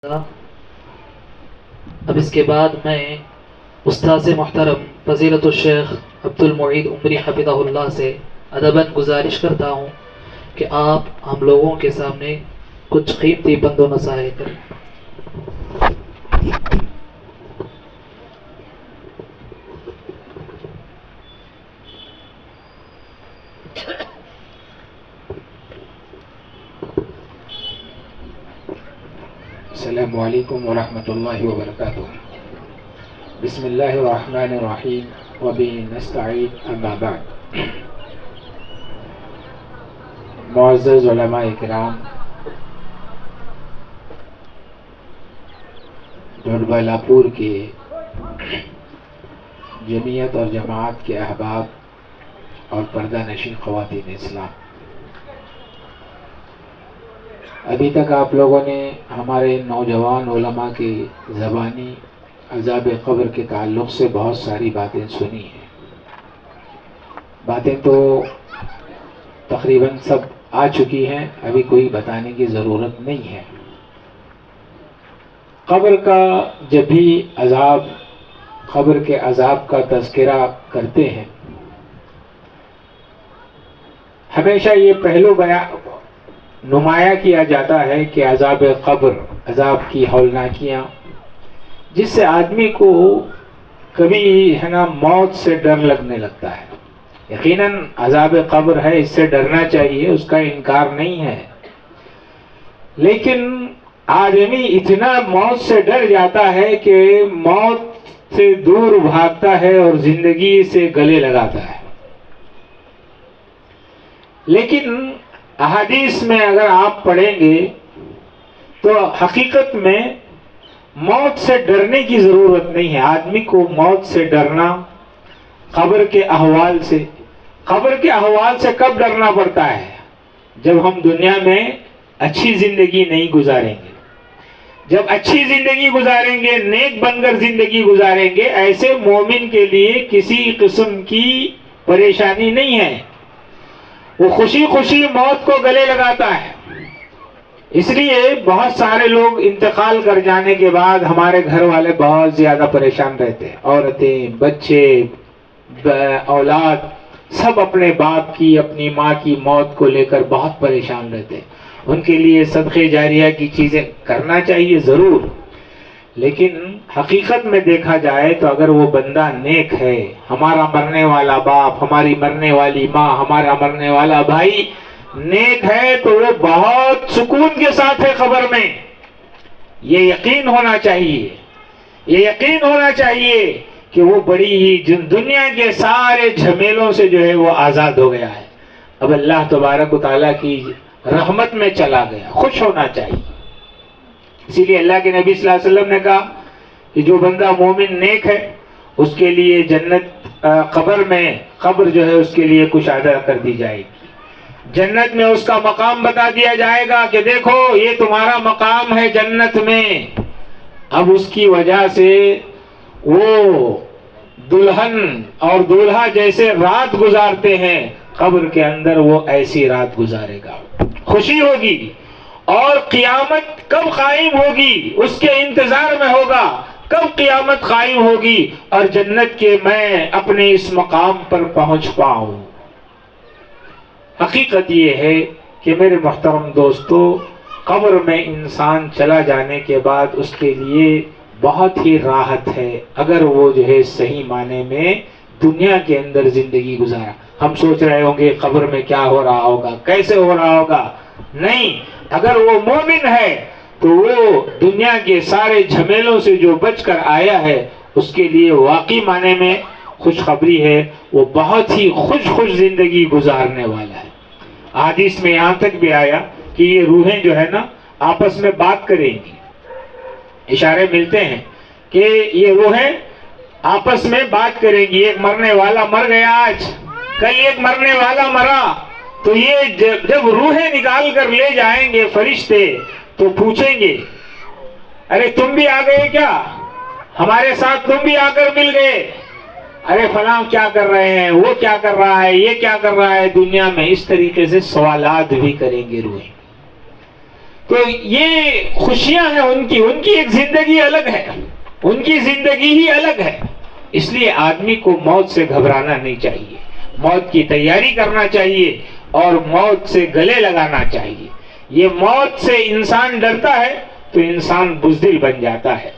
اب اس کے بعد میں استاذ محترم فضیلت الشیخ عبد المعید عمری حفظہ اللہ سے ادباً گزارش کرتا ہوں کہ آپ ہم لوگوں کے سامنے کچھ قیمتی بند و نصائح کریں۔ السلام علیکم ورحمۃ اللہ وبرکاتہ۔ بسم اللہ الرحمن الرحیم وبہ نستعین، اما بعد۔ معزز علماء کرام، ڈھولبالا پور کے جمعیت اور جماعت کے احباب اور پردہ نشین خواتین اسلام، ابھی تک آپ لوگوں نے ہمارے نوجوان علماء کی زبانی عذاب قبر کے تعلق سے بہت ساری باتیں سنی ہیں۔ باتیں تو تقریباً سب آ چکی ہیں، ابھی کوئی بتانے کی ضرورت نہیں ہے۔ قبر کا جب بھی عذاب، قبر کے عذاب کا تذکرہ کرتے ہیں، ہمیشہ یہ پہلو نمایاں کیا جاتا ہے کہ عذاب قبر، عذاب کی ہولناکیاں، جس سے آدمی کو کبھی ہے نا موت سے ڈر لگنے لگتا ہے۔ یقیناً عذاب قبر ہے، اس سے ڈرنا چاہیے، اس کا انکار نہیں ہے، لیکن آدمی اتنا موت سے ڈر جاتا ہے کہ موت سے دور بھاگتا ہے اور زندگی سے گلے لگاتا ہے۔ لیکن احادیث میں اگر آپ پڑھیں گے تو حقیقت میں موت سے ڈرنے کی ضرورت نہیں ہے۔ آدمی کو موت سے ڈرنا قبر کے احوال سے، قبر کے احوال سے کب ڈرنا پڑتا ہے؟ جب ہم دنیا میں اچھی زندگی نہیں گزاریں گے۔ جب اچھی زندگی گزاریں گے، نیک بن کر زندگی گزاریں گے، ایسے مومن کے لیے کسی قسم کی پریشانی نہیں ہے، وہ خوشی خوشی موت کو گلے لگاتا ہے۔ اس لیے بہت سارے لوگ انتقال کر جانے کے بعد ہمارے گھر والے بہت زیادہ پریشان رہتے ہیں، عورتیں، بچے، اولاد، سب اپنے باپ کی، اپنی ماں کی موت کو لے کر بہت پریشان رہتے ہیں۔ ان کے لیے صدقے جاریہ کی چیزیں کرنا چاہیے ضرور، لیکن حقیقت میں دیکھا جائے تو اگر وہ بندہ نیک ہے، ہمارا مرنے والا باپ، ہماری مرنے والی ماں، ہمارا مرنے والا بھائی نیک ہے، تو وہ بہت سکون کے ساتھ ہے قبر میں۔ یہ یقین ہونا چاہیے، یہ یقین ہونا چاہیے کہ وہ بڑی ہی دنیا کے سارے جھمیلوں سے جو ہے وہ آزاد ہو گیا ہے، اب اللہ تبارک و تعالیٰ کی رحمت میں چلا گیا، خوش ہونا چاہیے۔ اسی لیے اللہ کے نبی صلی اللہ علیہ وسلم نے کہا کہ جو بندہ مومن نیک ہے، اس کے لیے جنت، قبر جو ہے اس کے لیے کچھ ادا کر دی جائے گی۔ جنت میں اس کا مقام بتا دیا جائے گا کہ دیکھو یہ تمہارا مقام ہے جنت میں۔ اب اس کی وجہ سے وہ دلہن اور دولہا جیسے رات گزارتے ہیں، قبر کے اندر وہ ایسی رات گزارے گا، خوشی ہوگی، اور قیامت کب قائم ہوگی اس کے انتظار میں ہوگا، کب قیامت قائم ہوگی اور جنت کے میں اپنے اس مقام پر پہنچ پاؤں۔ حقیقت یہ ہے کہ میرے محترم دوستو، قبر میں انسان چلا جانے کے بعد اس کے لیے بہت ہی راحت ہے، اگر وہ جو ہے صحیح معنی میں دنیا کے اندر زندگی گزارا۔ ہم سوچ رہے ہوں گے قبر میں کیا ہو رہا ہوگا، کیسے ہو رہا ہوگا، نہیں، اگر وہ مومن ہے تو وہ دنیا کے سارے جھمیلوں سے جو بچ کر آیا ہے، اس کے لیے واقعی معنی میں خوشخبری ہے، وہ بہت ہی خوش زندگی گزارنے والا ہے۔ حدیث میں یہاں تک بھی آیا کہ یہ روحیں جو ہے نا آپس میں بات کریں گی، اشارے ملتے ہیں کہ یہ روحیں آپس میں بات کریں گی۔ ایک مرنے والا مر گیا آج، کل ایک مرنے والا مرا، تو یہ جب روحیں نکال کر لے جائیں گے فرشتے تو پوچھیں گے، ارے تم بھی آ گئے کیا، ہمارے ساتھ تم بھی آ کر مل گئے، ارے فلاں کیا کر رہے ہیں، وہ کیا کر رہا ہے، یہ کیا کر رہا ہے دنیا میں، اس طریقے سے سوالات بھی کریں گے روحیں۔ تو یہ خوشیاں ہیں ان کی ایک زندگی الگ ہے، ان کی زندگی ہی الگ ہے. اس لیے آدمی کو موت سے گھبرانا نہیں چاہیے، موت کی تیاری کرنا چاہیے اور موت سے گلے لگانا چاہیے. یہ موت سے انسان ڈرتا ہے تو انسان بزدل بن جاتا ہے.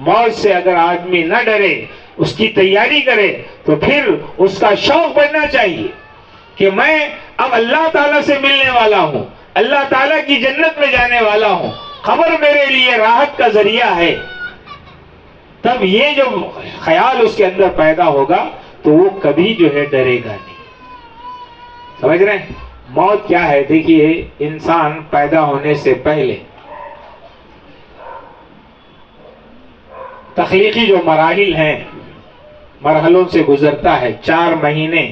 موت سے اگر آدمی نہ ڈرے، اس کی تیاری کرے، تو پھر اس کا شوق بننا چاہیے کہ میں اب اللہ تعالیٰ سے ملنے والا ہوں، اللہ تعالیٰ کی جنت میں جانے والا ہوں، قبر میرے لیے راحت کا ذریعہ ہے. تب یہ جو خیال اس کے اندر پیدا ہوگا تو وہ کبھی جو ہے ڈرے گا نہیں. سمجھ رہے ہیں موت کیا ہے؟ دیکھیے، انسان پیدا ہونے سے پہلے تخلیقی جو مراحل ہیں، مرحلوں سے گزرتا ہے. 4 مہینے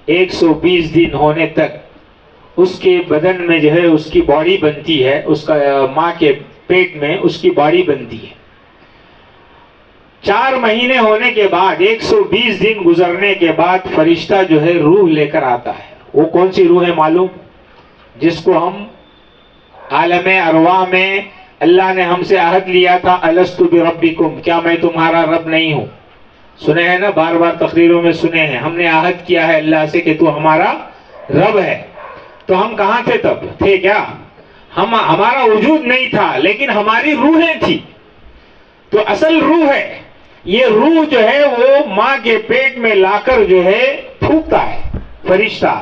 120 دن ہونے تک اس کے بدن میں جو ہے اس کی باڈی بنتی ہے، اس کا ماں کے پیٹ میں اس کی باڈی بنتی ہے. 4 مہینے ہونے کے بعد 120 دن گزرنے کے بعد فرشتہ جو ہے روح لے کر آتا ہے. وہ کون سی روح ہے معلوم؟ جس کو ہم عالم ارواح میں اللہ نے ہم سے عہد لیا تھا، الست بربکم، کیا میں تمہارا رب نہیں ہوں؟ سنے ہیں نا، بار بار تقریروں میں سنے ہیں. ہم نے عہد کیا ہے اللہ سے کہ تو ہمارا رب ہے. تو ہم کہاں تھے تب؟ تھے کیا؟ ہمارا وجود نہیں تھا، لیکن ہماری روحیں تھی. تو اصل روح ہے، یہ روح جو ہے وہ ماں کے پیٹ میں لا کر جو ہے پھونکتا ہے فرشتہ.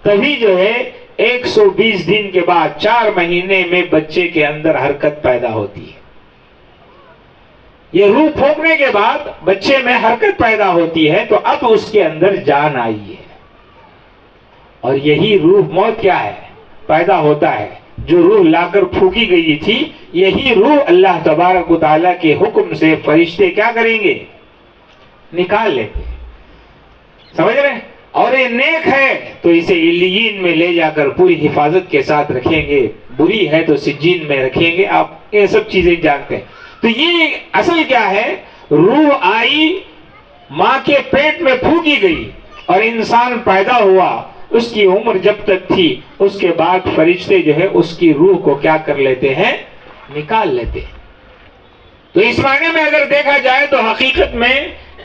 تبھی جو ہے 120 دن کے بعد 4 مہینے میں بچے کے اندر حرکت پیدا ہوتی ہے. یہ روح پھونکنے کے بعد بچے میں حرکت پیدا ہوتی ہے، تو اب اس کے اندر جان آئی ہے. اور یہی روح موت کیا ہے؟ پیدا ہوتا ہے. جو روح لا کر پھونکی گئی تھی، یہی روح اللہ تبارک و تعالیٰ کے حکم سے فرشتے کیا کریں گے؟ نکال لیتے. سمجھ رہے ہیں؟ اور یہ نیک ہے تو اسے علیین میں لے جا کر پوری حفاظت کے ساتھ رکھیں گے، بری ہے تو سجین میں رکھیں گے. آپ یہ سب چیزیں جانتے ہیں. تو یہ اصل کیا ہے؟ روح آئی، ماں کے پیٹ میں پھونکی گئی اور انسان پیدا ہوا. اس کی عمر جب تک تھی، اس کے بعد فرشتے جو ہے اس کی روح کو کیا کر لیتے ہیں؟ نکال لیتے ہیں. تو اس معنی میں اگر دیکھا جائے تو حقیقت میں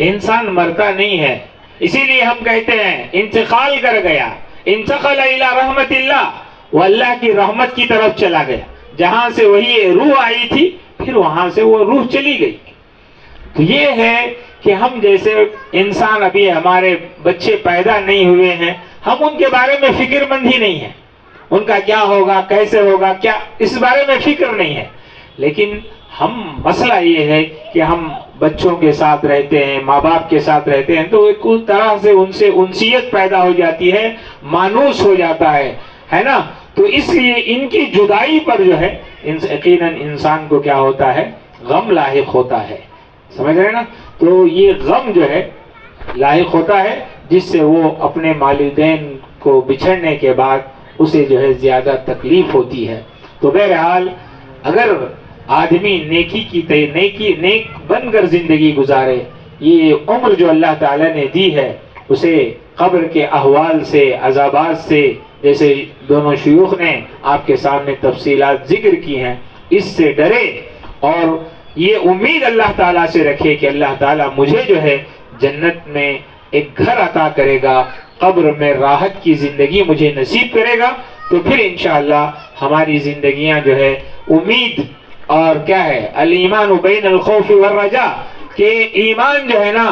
انسان مرتا نہیں ہے. اسی لیے ہم کہتے ہیں انتقال کر گیا، انتقل الی رحمت اللہ، وہ اللہ کی رحمت کی طرف چلا گیا. جہاں سے وہی روح آئی تھی پھر وہاں سے وہ روح چلی گئی. تو یہ ہے کہ ہم جیسے انسان، ابھی ہمارے بچے پیدا نہیں ہوئے ہیں، ہم ان کے بارے میں فکر مند ہی نہیں ہیں. ان کا کیا ہوگا، کیسے ہوگا، کیا، اس بارے میں فکر نہیں ہے. لیکن ہم مسئلہ یہ ہے کہ ہم بچوں کے ساتھ رہتے ہیں، ماں باپ کے ساتھ رہتے ہیں، تو ایک طرح سے ان سے انسیت پیدا ہو جاتی ہے، مانوس ہو جاتا ہے نا. تو اس لیے ان کی جدائی پر جو ہے یقیناً انسان کو کیا ہوتا ہے؟ غم لاحق ہوتا ہے. سمجھ رہے نا؟ تو یہ غم جو ہے لاحق ہوتا ہے، جس سے وہ اپنے والدین کو بچھڑنے کے بعد اسے جو ہے زیادہ تکلیف ہوتی ہے. تو بہرحال اگر آدمی نیک بن کر زندگی گزارے، یہ عمر جو اللہ تعالیٰ نے دی ہے اسے قبر کے احوال سے، عذابات سے، جیسے دونوں شیوخ نے آپ کے سامنے تفصیلات ذکر کی ہیں، اس سے ڈرے اور یہ امید اللہ تعالیٰ سے رکھے کہ اللہ تعالیٰ مجھے جو ہے جنت میں ایک گھر عطا کرے گا، قبر میں راحت کی زندگی مجھے نصیب کرے گا. تو پھر انشاءاللہ ہماری زندگیاں جو ہے امید اور کیا ہے، الایمان بین الخوف والرجاء، کہ ایمان جو ہے نا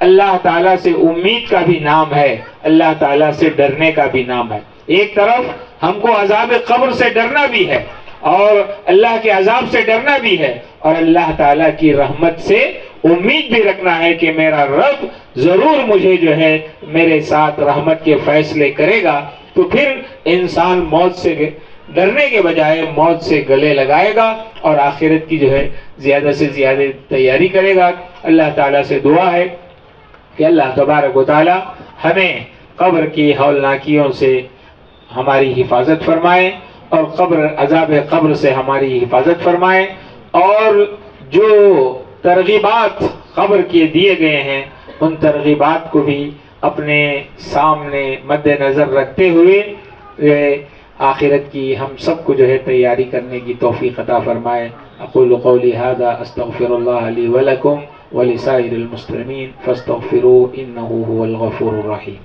اللہ تعالیٰ سے امید کا بھی نام ہے، اللہ تعالیٰ سے ڈرنے کا بھی نام ہے. ایک طرف ہم کو عذاب قبر سے ڈرنا بھی ہے اور اللہ کے عذاب سے ڈرنا بھی ہے، اور اللہ تعالیٰ کی رحمت سے امید بھی رکھنا ہے کہ میرا رب ضرور مجھے جو ہے میرے ساتھ رحمت کے فیصلے کرے گا. تو پھر انسان موت سے ڈرنے کے بجائے موت سے گلے لگائے گا اور آخرت کی جو ہے زیادہ سے زیادہ تیاری کرے گا. اللہ تعالیٰ سے دعا ہے کہ اللہ تبارک و تعالیٰ ہمیں قبر کی ہولناکیوں سے ہماری حفاظت فرمائے اور عذاب قبر سے ہماری حفاظت فرمائے، اور جو ترغیبات قبر کے دیے گئے ہیں ان ترغیبات کو بھی اپنے سامنے مد نظر رکھتے ہوئے آخرت کی ہم سب کو جو ہے تیاری کرنے کی توفیق عطا فرمائے. اقول قولی ھذا استغفر اللہ لی ولکم ولسائر المسلمین فاستغفروہ انہ ھو الغفور الرحیم.